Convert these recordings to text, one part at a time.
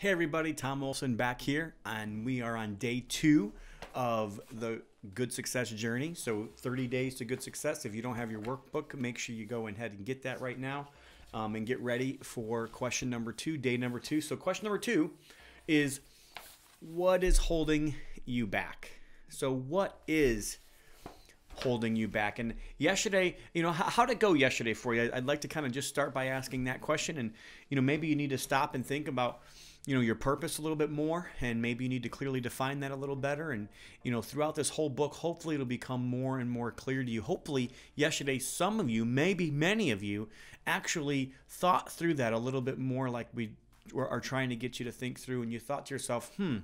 Hey everybody, Tom Olson back here, and we are on day 2 of the Good Success journey. So 30 days to good success. If you don't have your workbook, make sure you go ahead and get that right now and get ready for question number 2, day number 2. So question number 2 is, what is holding you back? So what is holding you back? And yesterday, how'd it go yesterday for you? I'd like to kind of just start by asking that question, and maybe you need to stop and think about your purpose a little bit more, and maybe you need to clearly define that a little better. And throughout this whole book, hopefully it'll become more and more clear to you. Hopefully yesterday, some of you, maybe many of you, actually thought through that a little bit more, like we are trying to get you to think through, and you thought to yourself, you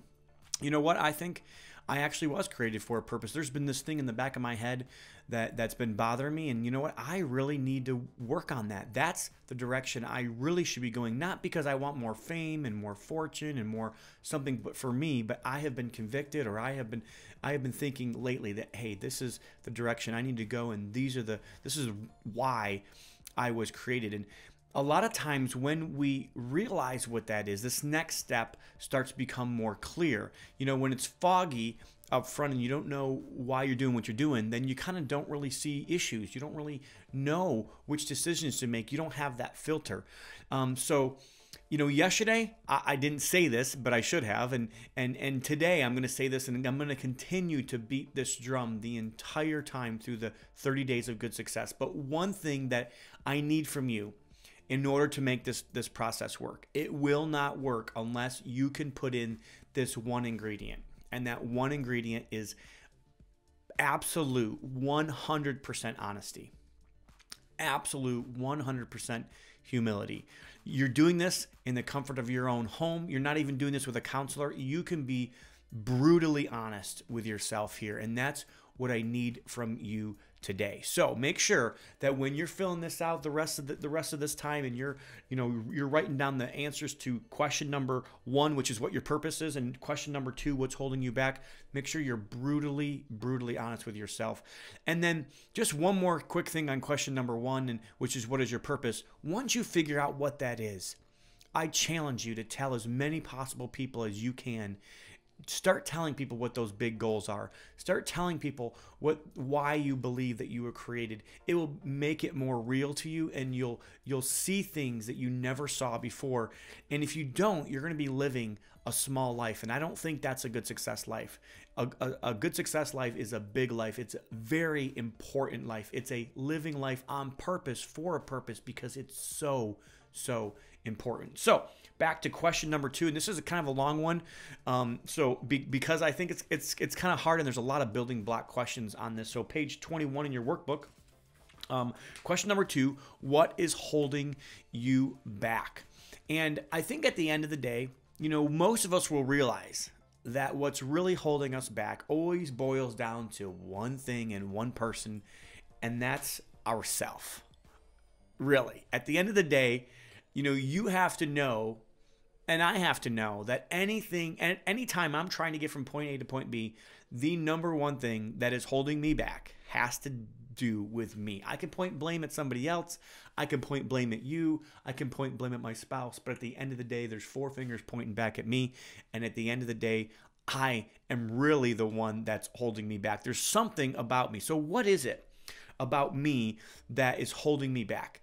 know what, I think I actually was created for a purpose. There's been this thing in the back of my head that's been bothering me, and you know what? I really need to work on that. That's the direction I really should be going, not because I want more fame and more fortune and more something but for me, but I have been convicted, or I have been thinking lately that, hey, this is the direction I need to go, and this is why I was created. And a lot of times when we realize what that is, this next step starts to become more clear. When it's foggy up front and you don't know why you're doing what you're doing, then you kind of don't really see issues. You don't really know which decisions to make. You don't have that filter. Yesterday I didn't say this, but I should have. And today I'm going to say this, and I'm going to continue to beat this drum the entire time through the 30 days of good success. But one thing that I need from you, in order to make this process work, it will not work unless you can put in this one ingredient. And that one ingredient is absolute 100% honesty. Absolute 100% humility. You're doing this in the comfort of your own home. You're not even doing this with a counselor. You can be brutally honest with yourself here. And that's what I need from you today. So make sure that when you're filling this out the rest of this time, and you're writing down the answers to question number 1, which is what your purpose is, and question number 2, what's holding you back, make sure you're brutally honest with yourself. And then just one more quick thing on question number 1, and which is, what is your purpose? Once you figure out what that is, I challenge you to tell as many possible people as you can. Start telling people what those big goals are. Start telling people why you believe that you were created. It will make it more real to you, and you'll see things that you never saw before. And if you don't, you're going to be living a small life, and I don't think that's a good success life. A good success life is a big life. It's a very important life. It's a living life on purpose, for a purpose, because it's so important. So back to question number 2, and this is a kind of a long one. Because I think it's kind of hard, and there's a lot of building block questions on this. So page 21 in your workbook. Question number 2, what is holding you back? And I think at the end of the day, most of us will realize that what's really holding us back always boils down to one thing and one person, and that's ourself. Really, at the end of the day, you have to know, and I have to know, that anytime I'm trying to get from point A to point B, the number one thing that is holding me back has to do with me. I can point blame at somebody else. I can point blame at you. I can point blame at my spouse. But at the end of the day, there's 4 fingers pointing back at me. And at the end of the day, I am really the one that's holding me back. There's something about me. So what is it about me that is holding me back?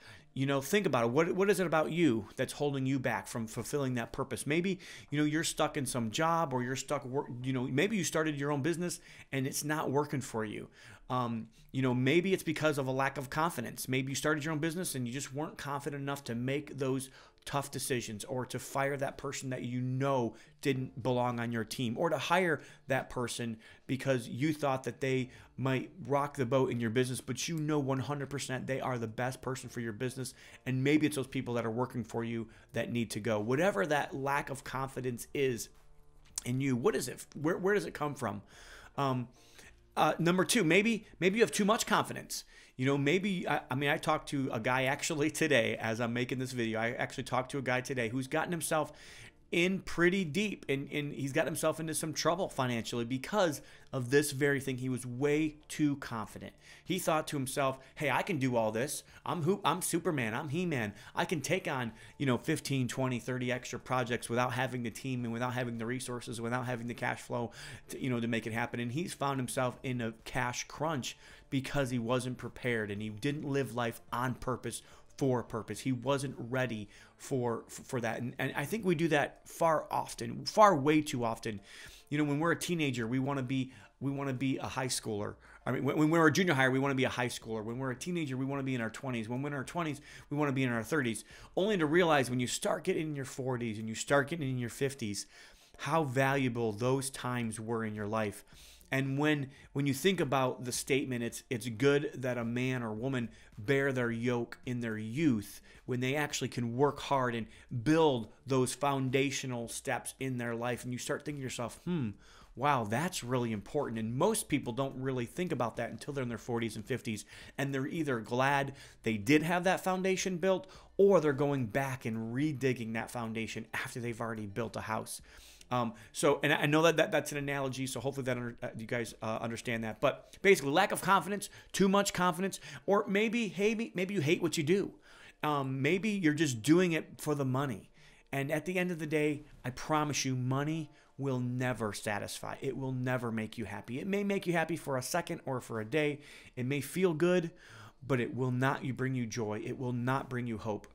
Think about it. What is it about you that's holding you back from fulfilling that purpose? Maybe, you're stuck in some job, or you're stuck, maybe you started your own business and it's not working for you. Maybe it's because of a lack of confidence. Maybe you started your own business and you just weren't confident enough to make those tough decisions, or to fire that person that didn't belong on your team, or to hire that person because you thought that they might rock the boat in your business, but 100% they are the best person for your business. And maybe it's those people that are working for you that need to go. Whatever that lack of confidence is in you, what is it? Where does it come from? Number 2, maybe you have too much confidence. I talked to a guy actually today as I'm making this video. I actually talked to a guy today who's gotten himself in pretty deep, and he's got himself into some trouble financially because of this very thing. He was way too confident. He thought to himself, hey, I can do all this. I'm Superman. I'm He-Man. I can take on, 15, 20, 30 extra projects without having the team and without having the resources, without having the cash flow to make it happen. And he's found himself in a cash crunch because he wasn't prepared and he didn't live life on purpose, for a purpose. He wasn't ready for that. And I think we do that far way too often. When we're a teenager, we want to be a high schooler. I mean, when we're a junior high, we want to be a high schooler. When we're a teenager, we want to be in our 20s. When we're in our 20s, we want to be in our 30s. Only to realize when you start getting in your 40s and you start getting in your 50s, how valuable those times were in your life. And when you think about the statement, it's good that a man or woman bear their yoke in their youth, when they actually can work hard and build those foundational steps in their life. And you start thinking to yourself, wow, that's really important. And most people don't really think about that until they're in their 40s and 50s. And they're either glad they did have that foundation built, or they're going back and redigging that foundation after they've already built a house. And I know that's an analogy, so hopefully you guys understand that. But basically, lack of confidence, too much confidence, or maybe you hate what you do. Maybe you're just doing it for the money. And at the end of the day, I promise you, money will never satisfy. It will never make you happy. It may make you happy for a second or for a day. It may feel good, but it will not bring you joy. It will not bring you hope.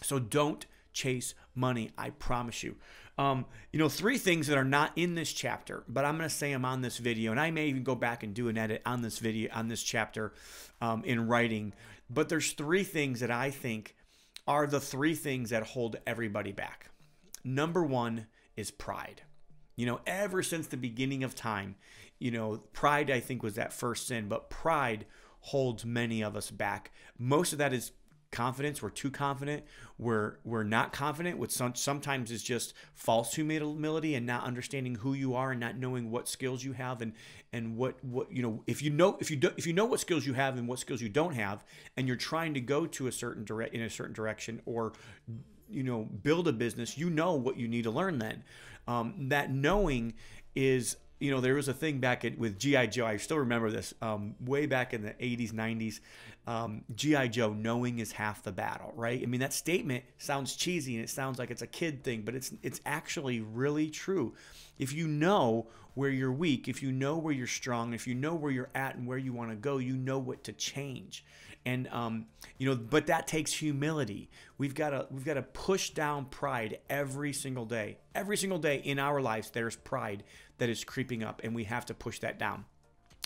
So don't chase money, I promise you. 3 things that are not in this chapter, but I'm going to say them on this video, and I may even go back and do an edit on this video, on this chapter in writing. But there's 3 things that I think are the 3 things that hold everybody back. Number 1 is pride. Ever since the beginning of time, pride, I think, was that first sin, but pride holds many of us back. Most of that is confidence. We're too confident. We're not confident, which sometimes is just false humility and not understanding who you are and not knowing what skills you have and what if you know what skills you have and what skills you don't have, and you're trying to go to in a certain direction, or build a business, what you need to learn then. That knowing is, there was a thing back with G.I. Joe. I still remember this way back in the 80s, 90s. G.I. Joe, knowing is half the battle, right? I mean, that statement sounds cheesy and it sounds like it's a kid thing, but it's actually really true. If you know where you're weak, if you know where you're strong, if you know where you're at and where you want to go, you know what to change. And but that takes humility. We've got to push down pride every single day. Every single day in our lives, there's pride that is creeping up, and we have to push that down.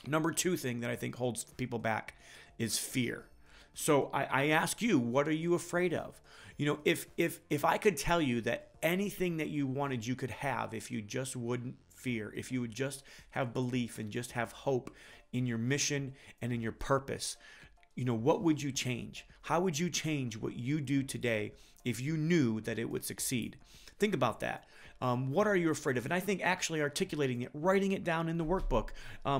Number 2 thing that I think holds people back is fear. So I ask you, what are you afraid of? If I could tell you that anything that you wanted, you could have if you just wouldn't fear, if you would just have belief and just have hope in your mission and in your purpose, what would you change? How would you change what you do today if you knew that it would succeed? Think about that. What are you afraid of? And I think actually articulating it, writing it down in the workbook.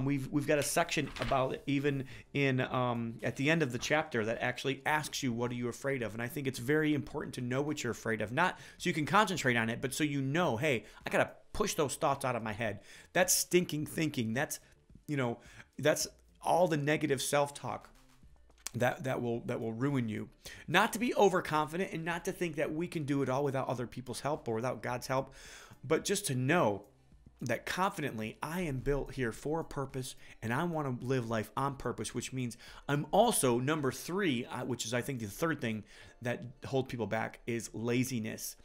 We've got a section about it even in at the end of the chapter that actually asks you, what are you afraid of? And I think it's very important to know what you're afraid of, not so you can concentrate on it, but so hey, I got to push those thoughts out of my head. That's stinking thinking. That's all the negative self-talk that will ruin you. Not to be overconfident and not to think that we can do it all without other people's help or without God's help, but just to know that confidently I am built here for a purpose and I want to live life on purpose, which means I'm also, number 3, which is I think the 3rd thing that holds people back, is laziness.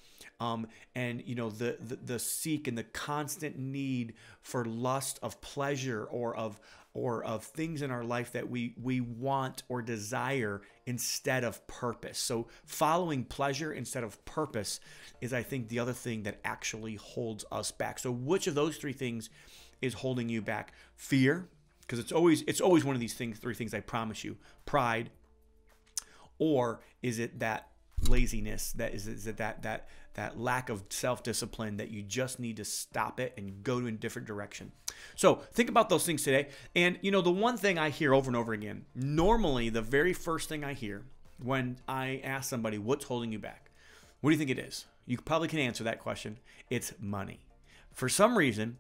And the seek and the constant need for lust of pleasure or of things in our life that we want or desire instead of purpose. So following pleasure instead of purpose is, I think, the other thing that actually holds us back. So which of those 3 things is holding you back? Fear, because it's always one of these 3 things, I promise you. Pride, or is it that laziness, that lack of self-discipline that you just need to stop it and go in a different direction? So think about those things today. And the one thing I hear over and over again, normally the very first thing I hear when I ask somebody, what's holding you back? What do you think it is? You probably can answer that question. It's money. For some reason,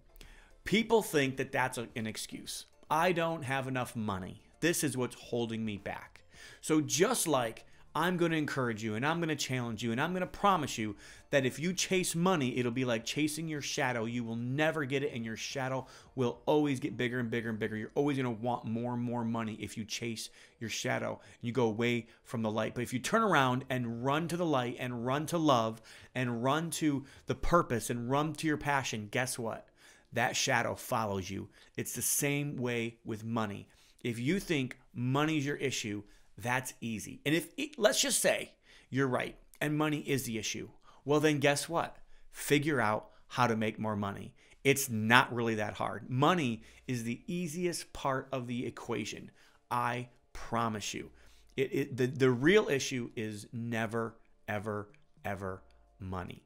people think that that's an excuse. I don't have enough money. This is what's holding me back. So just like I'm going to encourage you and I'm going to challenge you and I'm going to promise you that if you chase money, it'll be like chasing your shadow. You will never get it, and your shadow will always get bigger and bigger and bigger. You're always going to want more and more money if you chase your shadow and you go away from the light. But if you turn around and run to the light and run to love and run to the purpose and run to your passion, guess what? That shadow follows you. It's the same way with money. If you think money's your issue, that's easy. And let's just say you're right and money is the issue. Well, then guess what? Figure out how to make more money. It's not really that hard. Money is the easiest part of the equation. I promise you. The real issue is never, ever, ever money.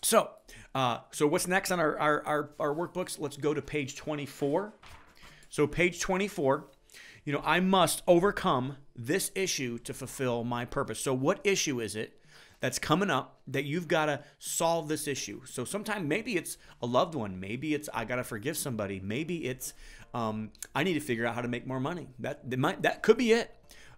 So what's next on our workbooks? Let's go to page 24. So page 24. I must overcome this issue to fulfill my purpose. So what issue is it that's coming up that you've got to solve this issue? So sometimes maybe it's a loved one. Maybe it's I got to forgive somebody. Maybe it's I need to figure out how to make more money. That could be it.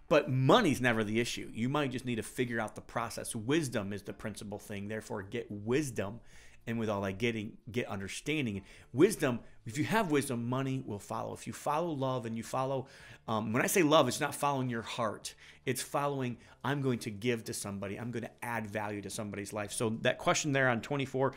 But money's never the issue. You might just need to figure out the process. Wisdom is the principal thing. Therefore, get wisdom. And with all that getting, get understanding. Wisdom, if you have wisdom, money will follow. If you follow love and you follow, when I say love, it's not following your heart. It's following, I'm going to give to somebody. I'm going to add value to somebody's life. So that question there on 24,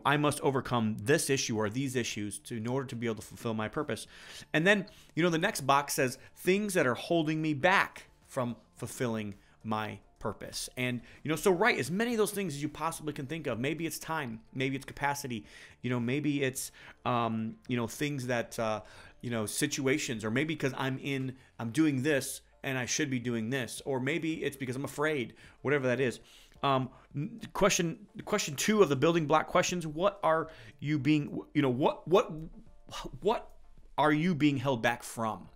I must overcome this issue or these issues in order to be able to fulfill my purpose. And then, the next box says things that are holding me back from fulfilling my purpose. And, so write as many of those things as you possibly can think of. Maybe it's time, maybe it's capacity, maybe it's, things that, situations, or maybe because I'm doing this and I should be doing this, or maybe it's because I'm afraid, whatever that is. Question 2 of the building block questions. What are you being, what are you being held back from?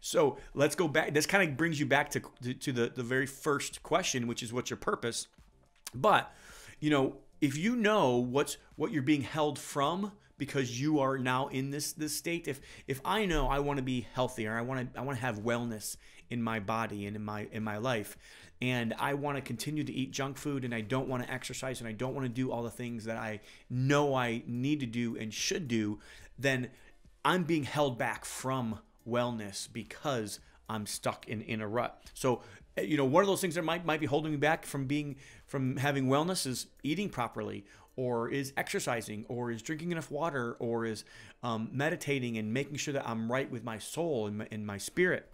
So let's go back. This kind of brings you back to the very first question, which is what's your purpose? But, if you know what you're being held from because you are now in this state, if I know I want to be healthier, I want to have wellness in my body and in my life, and I want to continue to eat junk food, and I don't want to exercise, and I don't want to do all the things that I know I need to do and should do, then I'm being held back from wellness because I'm stuck in a rut. So, one of those things that might be holding me back from having wellness is eating properly, or is exercising, or is drinking enough water, or is meditating and making sure that I'm right with my soul and my spirit.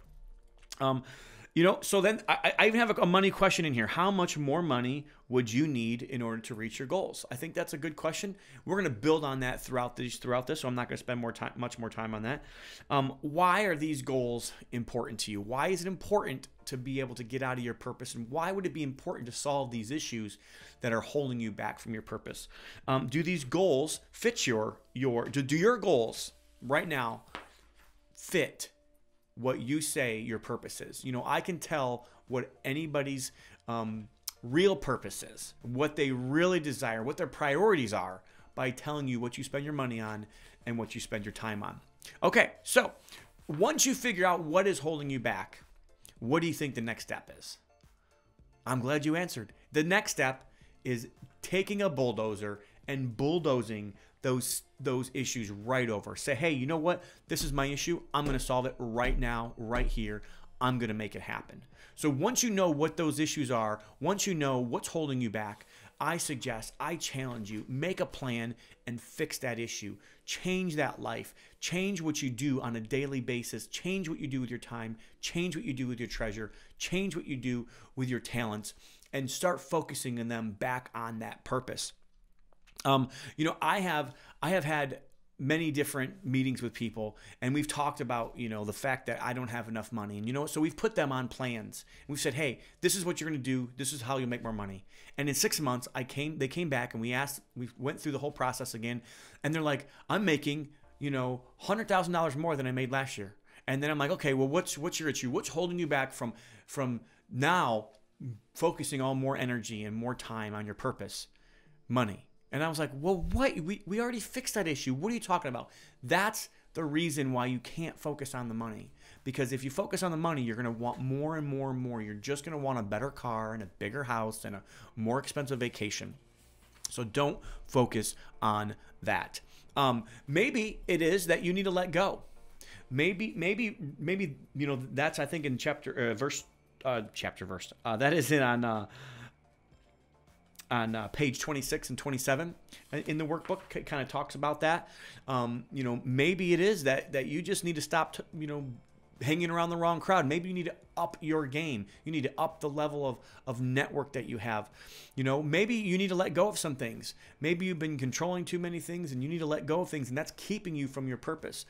So then I even have a money question in here. How much more money would you need in order to reach your goals? I think that's a good question. We're going to build on that throughout this, so I'm not going to spend much more time on that. Why are these goals important to you? Why is it important to be able to get out of your purpose? And why would it be important to solve these issues that are holding you back from your purpose? Do these goals fit do your goals right now fit what you say your purpose is? I can tell what anybody's real purpose is, what they really desire, what their priorities are, by telling you what you spend your money on and what you spend your time on. Okay, so once you figure out what is holding you back, what do you think the next step is? I'm glad you answered. The next step is taking a bulldozer and bulldozing those issues right over. Say, hey, you know what? This is my issue. I'm going to solve it right now, right here. I'm going to make it happen. So once you know what those issues are, once you know what's holding you back, I challenge you, make a plan and fix that issue. Change that life. Change what you do on a daily basis. Change what you do with your time. Change what you do with your treasure. Change what you do with your talents, and start focusing on them back on that purpose. I have had many different meetings with people, and we've talked about, the fact that I don't have enough money, and so we've put them on plans. We've said, hey, this is what you're going to do. This is how you'll make more money. And in 6 months, they came back and we went through the whole process again. And they're like, I'm making, $100,000 more than I made last year. And then I'm like, okay, well, what's your issue? What's holding you back from now focusing all more energy and more time on your purpose? Money. And I was like, well, what? We already fixed that issue. What are you talking about? That's the reason why you can't focus on the money. Because if you focus on the money, you're going to want more and more and more. You're just going to want a better car and a bigger house and a more expensive vacation. So don't focus on that. Maybe it is that you need to let go. Maybe, that's, I think, in verse. That is on page 26 and 27 in the workbook. It kind of talks about that. Maybe it is that you just need to stop, hanging around the wrong crowd. Maybe you need to up your game. You need to up the level of network that you have. Maybe you need to let go of some things. Maybe you've been controlling too many things and you need to let go of things, and that's keeping you from your purpose.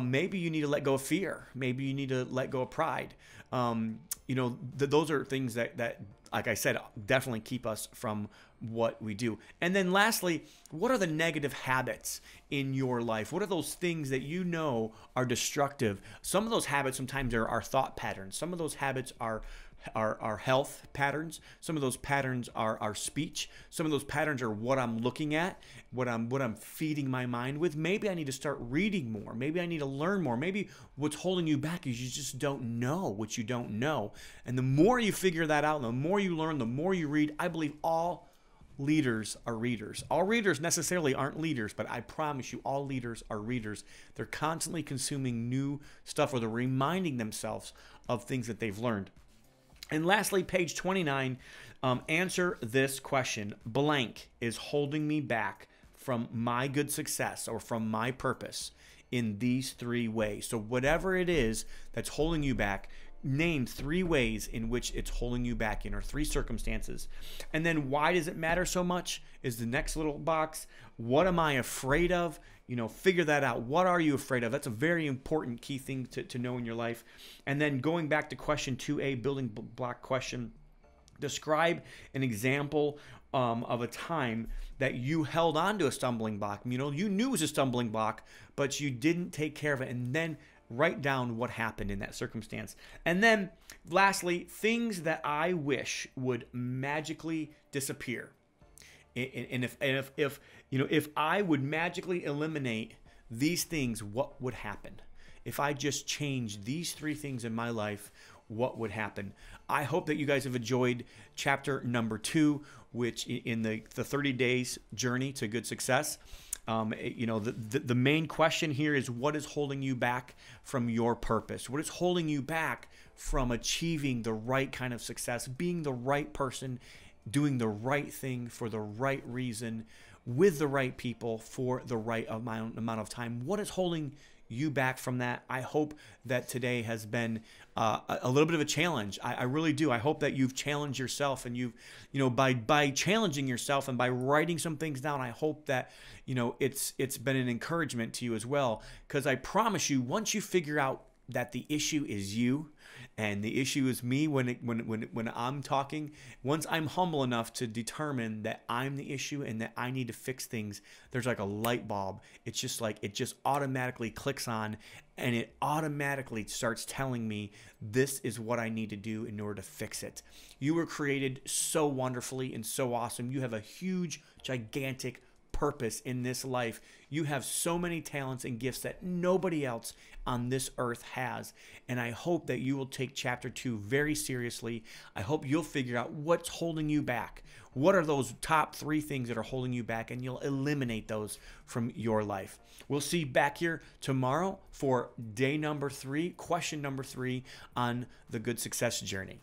Maybe you need to let go of fear. Maybe you need to let go of pride. Those are things that, like I said, definitely keep us from what we do. And then lastly, what are the negative habits in your life? What are those things that you know are destructive? Some of those habits sometimes are our thought patterns. Some of those habits are our health patterns. Some of those patterns are our speech. Some of those patterns are what I'm looking at, what I'm feeding my mind with. Maybe I need to start reading more. Maybe I need to learn more. Maybe what's holding you back is you just don't know what you don't know. And the more you figure that out, the more you learn, the more you read, I believe all leaders are readers. All readers necessarily aren't leaders, but I promise you all leaders are readers. They're constantly consuming new stuff, or they're reminding themselves of things that they've learned. And lastly, page 29, answer this question. Blank is holding me back from my good success or from my purpose in these 3 ways. So whatever it is that's holding you back, name 3 ways in which it's holding you back in, or 3 circumstances. And then why does it matter so much is the next little box. What am I afraid of? Figure that out. What are you afraid of? That's a very important key thing to know in your life. And then going back to question 2A, building block question, describe an example of a time that you held on to a stumbling block. You knew it was a stumbling block, but you didn't take care of it. And then write down what happened in that circumstance. And then lastly, things that I wish would magically disappear. And if I would magically eliminate these things, what would happen? If I just changed these 3 things in my life, what would happen? I hope that you guys have enjoyed chapter number 2, which in the 30 days journey to good success. The main question here is, what is holding you back from your purpose? What is holding you back from achieving the right kind of success, being the right person, doing the right thing for the right reason, with the right people for the right amount of time? What is holding you back from that? I hope that today has been a little bit of a challenge. I really do. I hope that you've challenged yourself, and by challenging yourself and by writing some things down, I hope that it's been an encouragement to you as well. Because I promise you, once you figure out that the issue is you and the issue is me when I'm talking, once I'm humble enough to determine that I'm the issue and that I need to fix things, there's like a light bulb. It's just like it just automatically clicks on, and it automatically starts telling me this is what I need to do in order to fix it. You were created so wonderfully and so awesome. You have a huge, gigantic purpose in this life. You have so many talents and gifts that nobody else on this earth has. And I hope that you will take chapter 2 very seriously. I hope you'll figure out what's holding you back. What are those top 3 things that are holding you back, and you'll eliminate those from your life. We'll see you back here tomorrow for day number 3, question number 3 on the good success journey.